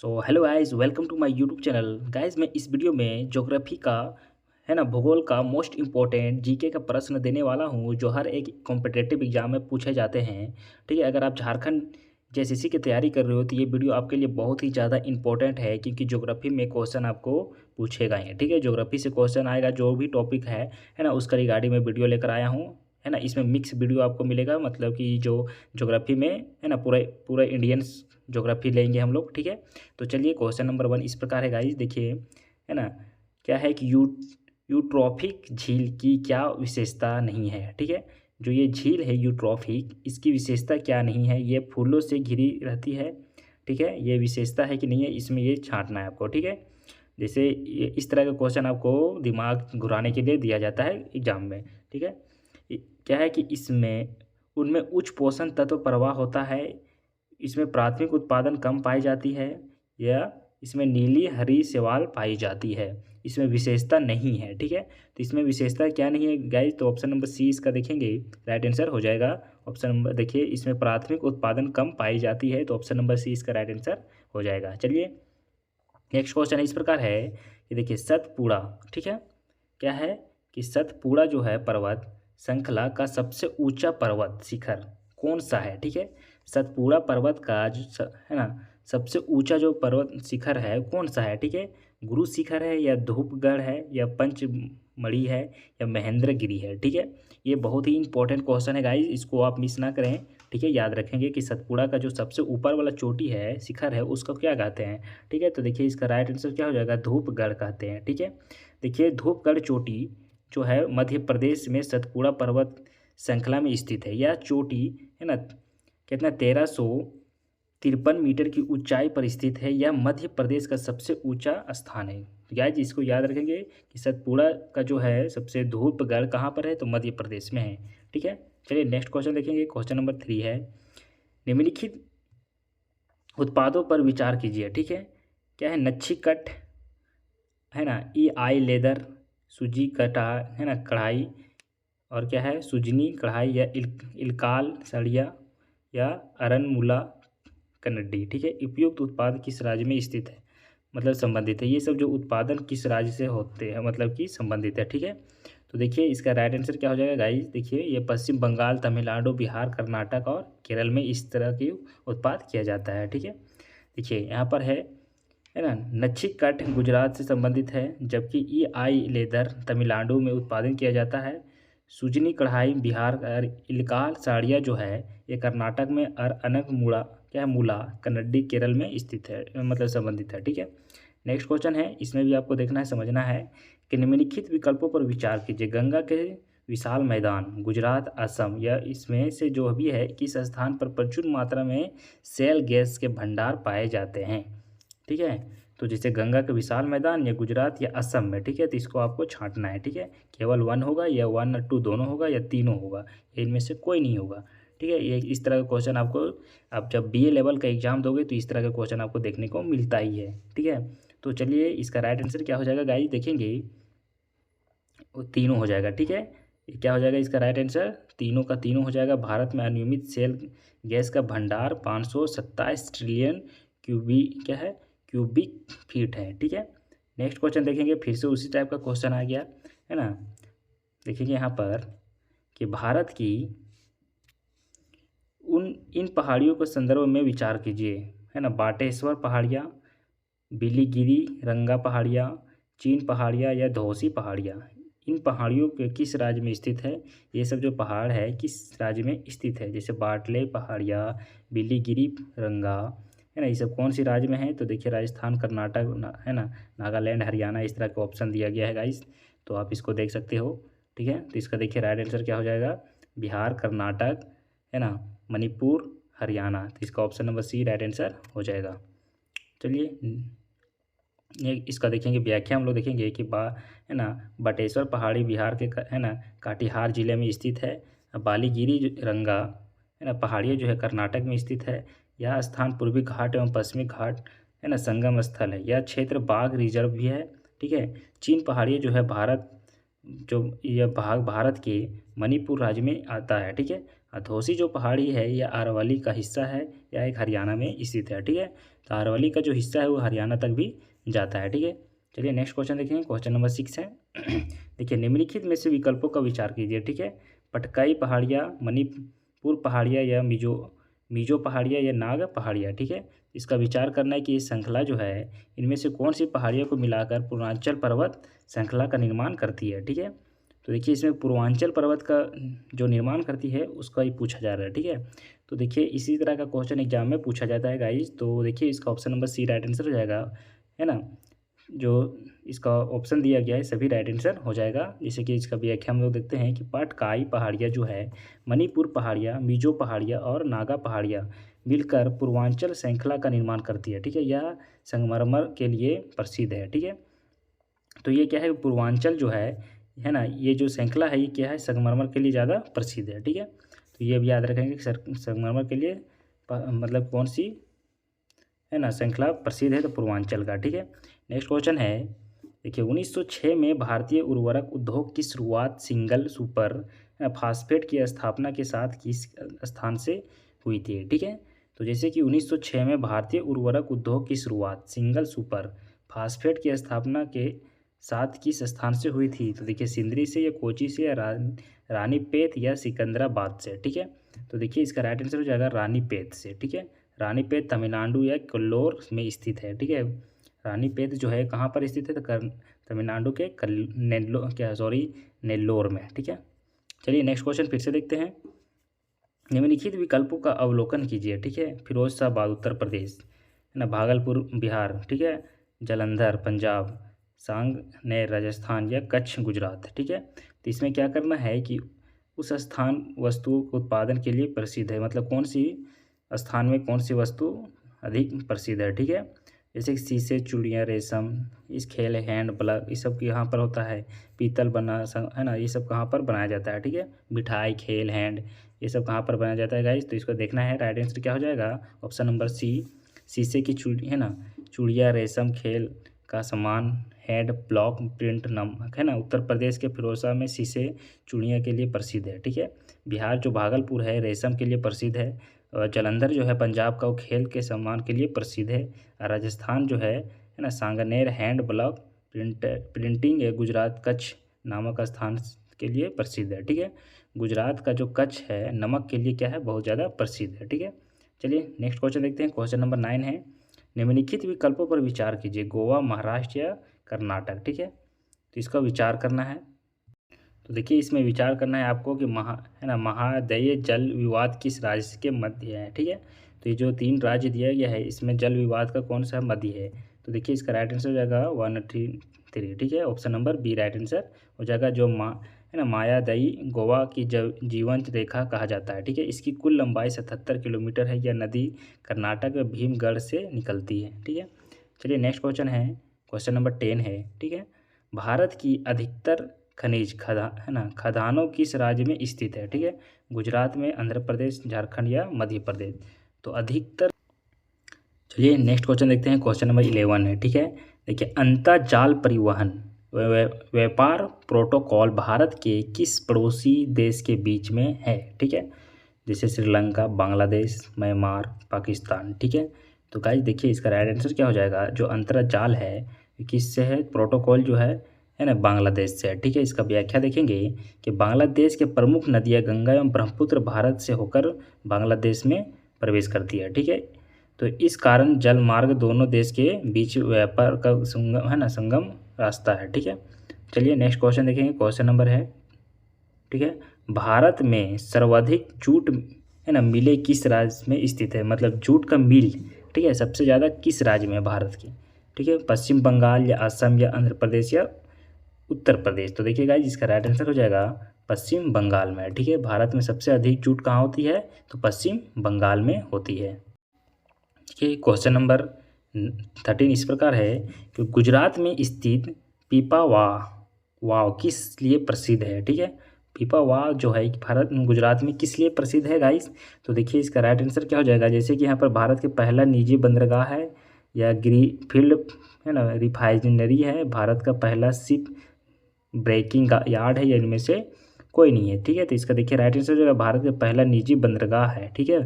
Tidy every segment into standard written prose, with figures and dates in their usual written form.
So hello guys, welcome to my YouTube channel. Guys, मैं इस video में geography का है ना भूगोल का मोस्ट इम्पोर्टेंट जीके का प्रश्न देने वाला हूँ जो हर एक कॉम्पिटिटिव एग्जाम में पूछे जाते हैं। ठीक है, अगर आप झारखंड जेसीसी की तैयारी कर रहे हो तो ये वीडियो आपके लिए बहुत ही ज़्यादा इंपॉर्टेंट है, क्योंकि ज्योग्राफी में क्वेश्चन आपको पूछेगा ही। ठीक है, ज्योग्राफी से क्वेश्चन आएगा, जो भी टॉपिक है ना, उसका रिगार्डिंग मैं वीडियो लेकर आया हूँ। है ना, इसमें मिक्स वीडियो आपको मिलेगा, मतलब कि जो ज्योग्राफी में है ना पूरा पूरा इंडियंस ज्योग्राफी लेंगे हम लोग। ठीक है, तो चलिए क्वेश्चन नंबर 1 इस प्रकार है गाइस, देखिए। है ना, क्या है कि यूट्रॉफिक झील की क्या विशेषता नहीं है। ठीक है, जो ये झील है यूट्रॉफिक, इसकी विशेषता क्या नहीं है। ये फूलों से घिरी रहती है। ठीक है, ये विशेषता है कि नहीं है, इसमें ये छांटना है आपको। ठीक है, जैसे ये इस तरह का क्वेश्चन आपको दिमाग घुराने के लिए दिया जाता है एग्जाम में। ठीक है, क्या है कि इसमें उनमें उच्च पोषण तत्व प्रवाह होता है, इसमें प्राथमिक उत्पादन कम पाई जाती है, या इसमें नीली हरी शैवाल पाई जाती है। इसमें विशेषता नहीं है। ठीक है, तो इसमें विशेषता क्या नहीं है गाइस, तो ऑप्शन नंबर सी इसका देखेंगे राइट आंसर हो जाएगा। ऑप्शन नंबर देखिए, इसमें प्राथमिक उत्पादन कम पाई जाती है, तो ऑप्शन नंबर सी इसका राइट आंसर हो जाएगा। चलिए नेक्स्ट क्वेश्चन है इस प्रकार है कि देखिए सतपुड़ा। ठीक है, क्या है कि सतपुड़ा जो है पर्वत श्रृंखला का सबसे ऊंचा पर्वत शिखर कौन सा है। ठीक है, सतपुड़ा पर्वत का जो है ना सबसे ऊंचा जो पर्वत शिखर है कौन सा है। ठीक है, गुरु शिखर है, या धूपगढ़ है, या पंचमढ़ी है, या महेंद्रगिरी है। ठीक है, ये बहुत ही इंपॉर्टेंट क्वेश्चन है गाइस, इसको आप मिस ना करें। ठीक है, याद रखेंगे कि सतपुड़ा का जो सबसे ऊपर वाला चोटी है शिखर है उसको क्या कहते हैं। ठीक है, तो देखिए इसका राइट आंसर क्या हो जाएगा, धूपगढ़ कहते हैं। ठीक है, देखिए धूपगढ़ चोटी जो है मध्य प्रदेश में सतपुड़ा पर्वत श्रृंखला में स्थित है। यह चोटी है ना कितना 1353 मीटर की ऊंचाई पर स्थित है। यह मध्य प्रदेश का सबसे ऊंचा स्थान है। तो गाइस इसको याद रखेंगे कि सतपुड़ा का जो है सबसे धूपगढ़ कहाँ पर है, तो मध्य प्रदेश में है। ठीक है, चलिए नेक्स्ट क्वेश्चन देखेंगे। क्वेश्चन नंबर 3 है, निम्नलिखित उत्पादों पर विचार कीजिए। ठीक है, क्या है, नच्छीकट है ना, ई आई लेदर, सूजी कटा है ना कढ़ाई, और क्या है सुजनी कढ़ाई, या इलकाल सड़िया, या अरनमुला कन्नडी। ठीक है, उपयुक्त उत्पाद किस राज्य में स्थित है, मतलब संबंधित है। ये सब जो उत्पादन किस राज्य से होते हैं मतलब कि संबंधित है। ठीक है, तो देखिए इसका राइट आंसर क्या हो जाएगा गाइस, देखिए ये पश्चिम बंगाल, तमिलनाडु, बिहार, कर्नाटक और केरल में इस तरह की उत्पाद किया जाता है। ठीक है, देखिए यहाँ पर है ना नच्छीकट गुजरात से संबंधित है, जबकि ई आई लेदर तमिलनाडु में उत्पादन किया जाता है। सुजनी कढ़ाई बिहार और इलकाल साड़ियाँ जो है ये कर्नाटक में, और अनकमुड़ा क्या है मूला कन्नडी केरल में स्थित है, मतलब संबंधित है। ठीक है, नेक्स्ट क्वेश्चन है, इसमें भी आपको देखना है समझना है कि निम्नलिखित विकल्पों पर विचार कीजिए। गंगा के विशाल मैदान गुजरात, असम, या इसमें से जो भी है किस स्थान पर प्रचुर मात्रा में सेल गैस के भंडार पाए जाते हैं। ठीक है, तो जैसे गंगा के विशाल मैदान, या गुजरात, या असम में। ठीक है, तो इसको आपको छांटना है। ठीक है, केवल 1 होगा, या 1 और 2 दोनों होगा, या तीनों होगा, इनमें से कोई नहीं होगा। ठीक है, ये इस तरह का क्वेश्चन आपको, आप जब बीए लेवल का एग्जाम दोगे तो इस तरह का क्वेश्चन आपको देखने को मिलता ही है। ठीक है, तो चलिए इसका राइट आंसर क्या हो जाएगा गाइस, देखेंगे वो तीनों हो जाएगा। ठीक है, ये क्या हो जाएगा इसका राइट आंसर, तीनों का तीनों हो जाएगा। भारत में अनियमित सेल गैस का भंडार 527 ट्रिलियन क्या है क्यूबिक फीट है। ठीक है, नेक्स्ट क्वेश्चन देखेंगे, फिर से उसी टाइप का क्वेश्चन आ गया है ना। देखेंगे यहाँ पर कि भारत की इन पहाड़ियों के संदर्भ में विचार कीजिए। है ना, बाटेश्वर पहाड़ियाँ, बिलीगिरी रंगा पहाड़ियाँ, चीन पहाड़ियाँ, या धौसी पहाड़ियाँ। इन पहाड़ियों के किस राज्य में स्थित है, ये सब जो पहाड़ है किस राज्य में स्थित है, जैसे बाटले पहाड़ियाँ, बिलीगिरी रंगा, है ना, ये सब कौन सी राज्य में है। तो देखिए राजस्थान, कर्नाटक है ना, नागालैंड, हरियाणा, इस तरह का ऑप्शन दिया गया है गाइस, तो आप इसको देख सकते हो। ठीक है, तो इसका देखिए राइट आंसर क्या हो जाएगा, बिहार, कर्नाटक, है ना, मणिपुर, हरियाणा। तो इसका option number C right answer हो जाएगा। चलिए ये इसका देखेंगे व्याख्या, हम लोग देखेंगे कि है ना बटेश्वर पहाड़ी बिहार के है ना काटिहार जिले में स्थित है। बालीगिरी रंगा है ना पहाड़ियाँ जो है कर्नाटक में स्थित है। यह स्थान पूर्वी घाट एवं पश्चिमी घाट है ना संगम स्थल है। यह क्षेत्र बाघ रिजर्व भी है। ठीक है, चीन पहाड़ियाँ जो है भारत जो यह भाग भारत के मणिपुर राज्य में आता है। ठीक है, हथौसी जो पहाड़ी है यह अरवली का हिस्सा है या एक हरियाणा में स्थित है। ठीक है, तो अरवली का जो हिस्सा है वो हरियाणा तक भी जाता है। ठीक है, चलिए नेक्स्ट क्वेश्चन देखेंगे। क्वेश्चन नंबर 6 है। देखिए, निम्नलिखित में से विकल्पों का विचार कीजिए। ठीक है, पटकाई पहाड़ियाँ, मणिपुर पहाड़ियाँ या मिजो पहाड़ियाँ या नाग पहाड़ियाँ। ठीक है, इसका विचार करना है कि ये श्रृंखला जो है इनमें से कौन सी पहाड़ियों को मिलाकर पूर्वांचल पर्वत श्रृंखला का निर्माण करती है। ठीक है, तो देखिए इसमें पूर्वांचल पर्वत का जो निर्माण करती है उसका ही पूछा जा रहा है। ठीक है, तो देखिए इसी तरह का क्वेश्चन एग्जाम में पूछा जाता है गाइज। तो देखिए इसका option number C right answer हो जाएगा, है ना। जो इसका ऑप्शन दिया गया है सभी राइट आंसर हो जाएगा। जैसे कि इसका व्याख्या हम लोग देखते हैं कि पटकाई पहाड़ियाँ जो है मणिपुर पहाड़ियाँ, मिजो पहाड़ियाँ और नागा पहाड़ियाँ मिलकर पूर्वांचल श्रृंखला का निर्माण करती है। ठीक है, यह संगमरमर के लिए प्रसिद्ध है। ठीक है, तो ये क्या है, पूर्वांचल जो है ना, ये जो श्रृंखला है ये क्या है, संगमरमर के लिए ज़्यादा प्रसिद्ध है। ठीक है, तो ये भी याद रखेंगे कि संगमरमर के लिए मतलब कौन सी है ना श्रृंखला प्रसिद्ध है, तो पूर्वांचल का। ठीक है, नेक्स्ट क्वेश्चन है। देखिए 1906 में भारतीय उर्वरक उद्योग की शुरुआत सिंगल सुपर फास्फेट की स्थापना के साथ किस स्थान से हुई थी। ठीक है, तो जैसे कि 1906 में भारतीय उर्वरक उद्योग की शुरुआत सिंगल सुपर फास्फेट की स्थापना के साथ किस स्थान से हुई थी, तो देखिए सिंदरी से या कोची से या रानीपेत या सिकंदराबाद से। ठीक है, तो देखिए इसका राइट आंसर हो जाएगा रानीपेत से। ठीक है, रानीपेत तमिलनाडु या कोल्लोर में स्थित है। ठीक है, रानीपेत जो है कहाँ पर स्थित है, तो तमिलनाडु के नेल्लोर में। ठीक है, चलिए नेक्स्ट क्वेश्चन फिर से देखते हैं। निम्नलिखित विकल्पों का अवलोकन कीजिए। ठीक है, फिरोजशाबाद उत्तर प्रदेश, है ना, भागलपुर बिहार, ठीक है, जालंधर पंजाब, सांगनेर राजस्थान या कच्छ गुजरात। ठीक है, तो इसमें क्या करना है कि उस स्थान वस्तुओं के उत्पादन के लिए प्रसिद्ध है, मतलब कौन सी स्थान में कौन सी वस्तु अधिक प्रसिद्ध है। ठीक है, जैसे शीशे, चूड़ियाँ, रेशम, इस खेल, हैंड प्लग, ये सब यहाँ पर होता है। पीतल बना है ना, ये सब कहाँ पर बनाया जाता है। ठीक है, मिठाई, खेल, हैंड, ये सब कहाँ पर बनाया जाता है गाइस, तो इसको देखना है। राइट आंसर क्या हो जाएगा, ऑप्शन नंबर सी, शीशे की चूड़ी, है ना, चूड़ियाँ, रेशम, खेल का सामान, हैंड ब्लॉक, प्रिंट, नमक, है ना। उत्तर प्रदेश के फिरोजा में शीशे चूड़ियाँ के लिए प्रसिद्ध है। ठीक है, बिहार जो भागलपुर है रेशम के लिए प्रसिद्ध है, और जालंधर जो है पंजाब का वो खेल के सामान के लिए प्रसिद्ध है, और राजस्थान जो है ना सांगनेर हैंड ब्लॉक प्रिंटिंग है, गुजरात कच्छ नामक स्थान के लिए प्रसिद्ध है। ठीक है, गुजरात का जो कच्छ है नमक के लिए क्या है, बहुत ज़्यादा प्रसिद्ध है। ठीक है, चलिए नेक्स्ट क्वेश्चन देखते हैं। क्वेश्चन नंबर 9 है। निम्नलिखित विकल्पों पर विचार कीजिए, गोवा, महाराष्ट्र या कर्नाटक। ठीक है, तो इसका विचार करना है। तो देखिए इसमें विचार करना है आपको कि है ना, महाद्वीय जल विवाद किस राज्य के मध्य है। ठीक है, तो ये जो 3 राज्य दिया गया है इसमें जल विवाद का कौन सा मध्य है, तो देखिए इसका राइट आंसर हो जाएगा 1 3 3। ठीक है, option number B right answer हो जाएगा। जो है ना मायादई गोवा की जीवन रेखा कहा जाता है। ठीक है, इसकी कुल लंबाई 77 किलोमीटर है। यह नदी कर्नाटक में भीमगढ़ से निकलती है। ठीक है, चलिए नेक्स्ट क्वेश्चन है। क्वेश्चन नंबर 10 है। ठीक है, भारत की अधिकतर खनिज है ना खदानों किस राज्य में स्थित है। ठीक है, गुजरात में, आंध्र प्रदेश, झारखंड या मध्य प्रदेश, तो अधिकतर। चलिए नेक्स्ट क्वेश्चन देखते हैं। क्वेश्चन नंबर 11 है। ठीक है, देखिए अंतर्जाल परिवहन व्यापार प्रोटोकॉल भारत के किस पड़ोसी देश के बीच में है। ठीक है, जैसे श्रीलंका, बांग्लादेश, म्यांमार, पाकिस्तान। ठीक है, तो गाइस देखिए इसका राइट आंसर क्या हो जाएगा, जो अंतर्जाल है किससे है, प्रोटोकॉल जो है ना बांग्लादेश से है। ठीक है, इसका व्याख्या देखेंगे कि बांग्लादेश के प्रमुख नदियाँ गंगा एवं ब्रह्मपुत्र भारत से होकर बांग्लादेश में प्रवेश करती है। ठीक है, तो इस कारण जल मार्ग दोनों देश के बीच व्यापार का संगम है ना, संगम रास्ता है। ठीक है, चलिए नेक्स्ट क्वेश्चन देखेंगे। क्वेश्चन नंबर है। ठीक है, भारत में सर्वाधिक जूट है ना मिलें किस राज्य में स्थित है, मतलब जूट का मिल, ठीक है, सबसे ज़्यादा किस राज्य में है भारत के। ठीक है, पश्चिम बंगाल या असम या आंध्र प्रदेश या उत्तर प्रदेश, तो देखिए गाइस इसका राइट आंसर हो जाएगा पश्चिम बंगाल में। ठीक है, भारत में सबसे अधिक जूट कहाँ होती है, तो पश्चिम बंगाल में होती है। ठीक है, क्वेश्चन नंबर 13 इस प्रकार है कि गुजरात में स्थित पीपावाव किस लिए प्रसिद्ध है। ठीक है, पीपावाव जो है भारत गुजरात में किस लिए प्रसिद्ध है गाइस, तो देखिए इसका राइट आंसर क्या हो जाएगा, जैसे कि यहाँ पर भारत के पहला निजी बंदरगाह है, या ग्रीनफील्ड है ना रिफाइनरी है, भारत का पहला शिप ब्रेकिंग यार्ड है, या इनमें से कोई नहीं है, ठीक है। तो इसका देखिए राइट आंसर जो है भारत का पहला निजी बंदरगाह है, ठीक है।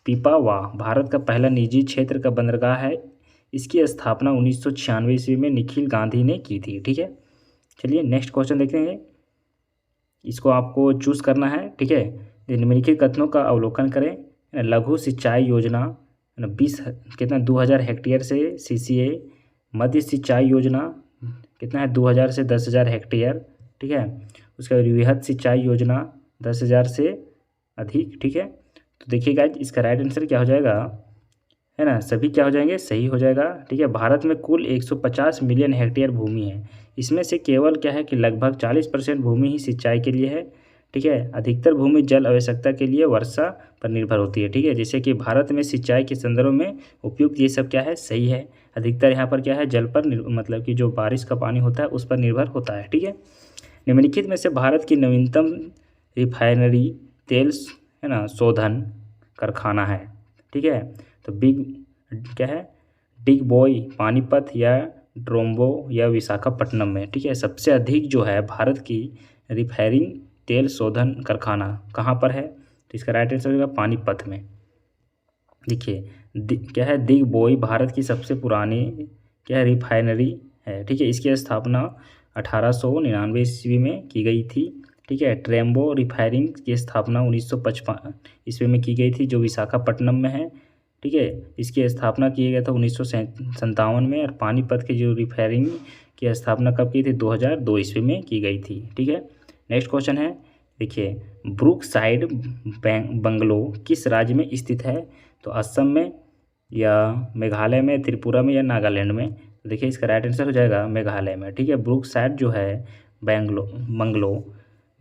पीपावाव भारत का पहला निजी क्षेत्र का बंदरगाह है। इसकी स्थापना 1996 ईस्वी में निखिल गांधी ने की थी, ठीक है। चलिए नेक्स्ट क्वेश्चन देखेंगे। इसको आपको चूज़ करना है, ठीक है। निम्नलिखित कथनों का अवलोकन करें। लघु सिंचाई योजना 20 कितना 2000 हेक्टेयर से सीसीए। मध्य सिंचाई योजना कितना है 2000 से 10,000 हेक्टेयर, ठीक है। उसका वृहद सिंचाई योजना 10,000 से अधिक, ठीक है। तो देखिए गाइस इसका राइट आंसर क्या हो जाएगा, है ना, सभी क्या हो जाएंगे, सही हो जाएगा, ठीक है। भारत में कुल 150 मिलियन हेक्टेयर भूमि है। इसमें से केवल क्या है कि लगभग 40% भूमि ही सिंचाई के लिए है, ठीक है। अधिकतर भूमि जल आवश्यकता के लिए वर्षा पर निर्भर होती है, ठीक है। जैसे कि भारत में सिंचाई के संदर्भ में उपयुक्त ये सब क्या है, सही है। अधिकतर यहाँ पर क्या है, जल पर मतलब कि जो बारिश का पानी होता है उस पर निर्भर होता है, ठीक है। निम्नलिखित में से भारत की नवीनतम रिफाइनरी तेल है ना शोधन कारखाना है, ठीक है। तो बिग क्या है, डिग बॉय पानीपत या ड्रोम्बो या विशाखापट्टनम में, ठीक है। सबसे अधिक जो है भारत की रिफाइनिंग तेल शोधन कारखाना कहाँ पर है, तो इसका राइट आंसर होगा पानीपत में। देखिए क्या है, दिग बॉय भारत की सबसे पुरानी क्या है रिफाइनरी है, ठीक है। इसकी स्थापना 1899 ईस्वी में की गई थी, ठीक है। ट्रेम्बो रिफाइनिंग की स्थापना 1955 ईस्वी में की गई थी, जो विशाखापट्टनम में है, ठीक है। इसकी स्थापना किया गया था 1957 में। और पानीपत की जो रिफाइनिंग की स्थापना कब की थी, 2002 ईस्वी में की गई थी, ठीक है। नेक्स्ट क्वेश्चन है, देखिए ब्रुक साइड बंगलो किस राज्य में स्थित है, तो असम में या मेघालय में, त्रिपुरा में या नागालैंड में। तो देखिए इसका राइट आंसर हो जाएगा मेघालय में, ठीक है। ब्रुक साइड जो है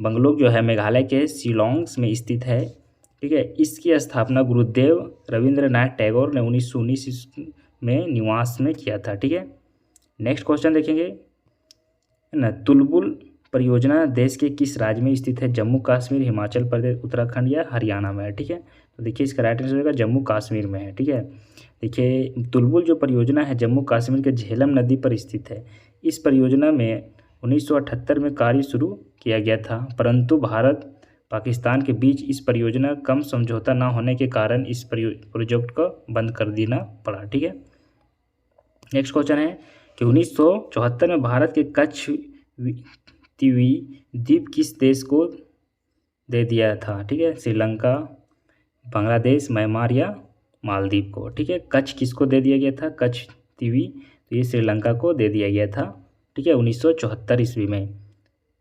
बंगलो जो है मेघालय के शिलोंग में स्थित है, ठीक है। इसकी स्थापना गुरुदेव रविंद्रनाथ टैगोर ने 1919 में निवास में किया था, ठीक है। नेक्स्ट क्वेश्चन देखेंगे, है ना। तुलबुल परियोजना देश के किस राज्य में स्थित है, जम्मू कश्मीर, हिमाचल प्रदेश, उत्तराखंड या हरियाणा में है, ठीक है। तो देखिए इसका राइट आंसर होगा जम्मू कश्मीर में है, ठीक है। देखिए तुलबुल जो परियोजना है जम्मू कश्मीर के झेलम नदी पर स्थित है। इस परियोजना में 1978 में कार्य शुरू किया गया था, परंतु भारत पाकिस्तान के बीच इस परियोजना कम समझौता न होने के कारण इस प्रोजेक्ट को बंद कर देना पड़ा, ठीक है। नेक्स्ट क्वेश्चन है कि 1974 में भारत के कच्छ तिवी द्वीप किस देश को दे दिया था, ठीक है। श्रीलंका, बांग्लादेश, म्यांमार या मालदीव को, ठीक है। कच्छ किसको दे दिया गया था, कच्छ तिवी, तो ये श्रीलंका को दे दिया गया था, ठीक है, 1974 ईस्वी में,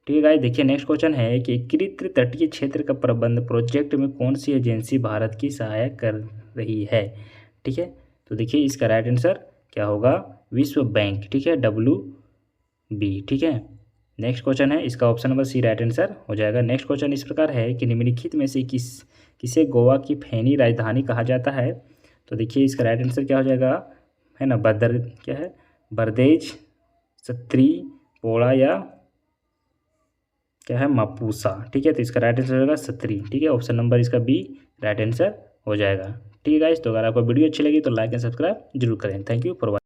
ठीक है गाइस। देखिए नेक्स्ट क्वेश्चन है कि एकीकृत तटीय क्षेत्र का प्रबंध प्रोजेक्ट में कौन सी एजेंसी भारत की सहायता कर रही है, ठीक है। तो देखिए इसका राइट आंसर क्या होगा, विश्व बैंक, ठीक है, WB, ठीक है। नेक्स्ट क्वेश्चन है, इसका option number C right answer हो जाएगा। नेक्स्ट क्वेश्चन इस प्रकार है कि निम्नलिखित में से किसे गोवा की फैनी राजधानी कहा जाता है, तो देखिए इसका राइट आंसर क्या हो जाएगा, है ना, क्या है, बरदेज, सत्री, पोड़ा या क्या है, मापूसा, ठीक है। तो इसका राइट आंसर होगा सत्री, ठीक है। ऑप्शन नंबर इसका बी राइट आंसर हो जाएगा, ठीक है गाइस। तो अगर आपको वीडियो अच्छी लगी तो लाइक एंड सब्सक्राइब जरूर करें। Thank you for